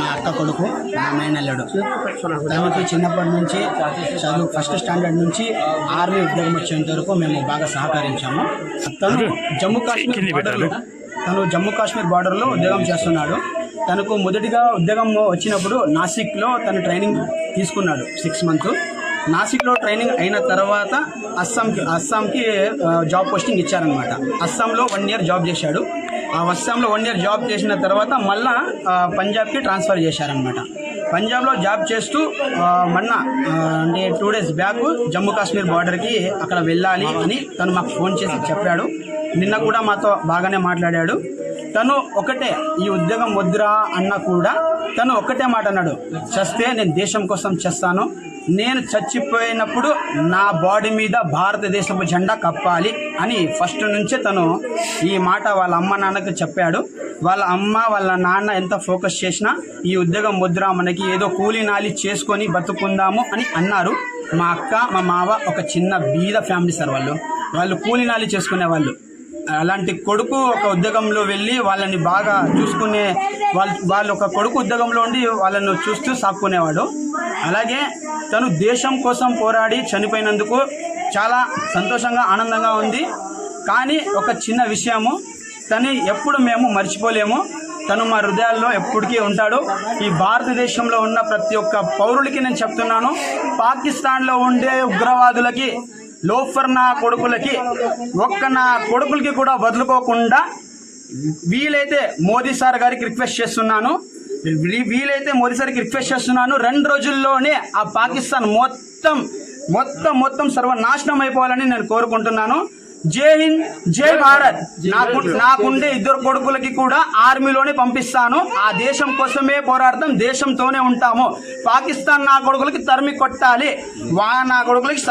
మా అక్క కొడుకు, మా మేనల్లుడు. తనకి చిన్నప్పటి నుంచి చదువు ఫస్ట్ స్టాండర్డ్ నుంచి ఆర్మీ ఉద్యోగం వచ్చేంత వరకు మేము బాగా సహకరించాము. తను జమ్మూ కాశ్మీర్ బార్డర్లో ఉద్యోగం చేస్తున్నాడు. తనకు మొదటిగా ఉద్యోగం వచ్చినప్పుడు నాసిక్లో తను ట్రైనింగ్ తీసుకున్నాడు 6 months. నాసిక్లో ట్రైనింగ్ అయిన తర్వాత అస్సాంకి జాబ్ పోస్టింగ్ ఇచ్చారనమాట. అస్సాంలో 1 year జాబ్ చేశాడు. ఆ అస్సాంలో 1 year జాబ్ చేసిన తర్వాత మళ్ళా పంజాబ్కి ట్రాన్స్ఫర్ చేశారనమాట. పంజాబ్లో జాబ్ చేస్తూ మొన్న అంటే 2 days బ్యాక్ జమ్మూ కాశ్మీర్ బార్డర్కి అక్కడ వెళ్ళాలి అని తను మాకు ఫోన్ చేసి చెప్పాడు. నిన్న కూడా మాతో బాగానే మాట్లాడాడు. తను ఒకటే, ఈ ఉద్యోగం వద్దురా అన్న కూడా తను ఒకటే మాట అన్నాడు, చస్తే నేను దేశం కోసం చేస్తాను, నేను చచ్చిపోయినప్పుడు నా బాడీ మీద భారతదేశపు జెండా కప్పాలి అని ఫస్ట్ నుంచే తను ఈ మాట వాళ్ళ అమ్మ నాన్నకు చెప్పాడు. వాళ్ళ అమ్మ వాళ్ళ నాన్న ఎంత ఫోకస్ చేసినా ఈ ఉద్యోగం వద్దురా, మనకి ఏదో కూలీ నాలి చేసుకొని బతుకుందాము అని అన్నారు. మా అక్క మా మావ ఒక చిన్న బీద ఫ్యామిలీ సార్. వాళ్ళు కూలీ నాలి చేసుకునే వాళ్ళు. అలాంటి కొడుకు ఒక ఉద్యోగంలో వెళ్ళి వాళ్ళని బాగా చూసుకునే వాళ్ళు ఒక కొడుకు ఉద్యోగంలో ఉండి వాళ్ళను చూస్తూ సాక్కునేవాడు. అలాగే తను దేశం కోసం పోరాడి చనిపోయినందుకు చాలా సంతోషంగా ఆనందంగా ఉంది. కానీ ఒక చిన్న విషయము, తను ఎప్పుడు మేము మర్చిపోలేము. తను మా హృదయాల్లో ఎప్పటికీ ఉంటాడు. ఈ భారతదేశంలో ఉన్న ప్రతి ఒక్క పౌరులకి నేను చెప్తున్నాను, పాకిస్తాన్లో ఉండే ఉగ్రవాదులకి, లోఫర్ నా కొడుకులకి, నా కొడుకులకి కూడా వదులుకోకుండా వీలైతే మోదీ సార్ గారికి రిక్వెస్ట్ చేస్తున్నాను 2 రోజుల్లోనే ఆ పాకిస్తాన్ మొత్తం సర్వనాశనం అయిపోవాలని నేను కోరుకుంటున్నాను. జై హింద్, జై భారత్. నాకుండే 2 కొడుకులకి కూడా ఆర్మీలోనే పంపిస్తాను. ఆ దేశం కోసమే పోరాడతాం, దేశంతోనే ఉంటాము. పాకిస్తాన్ నా కొడుకులకి తరిమి కొట్టాలి, నా కొడుకులకి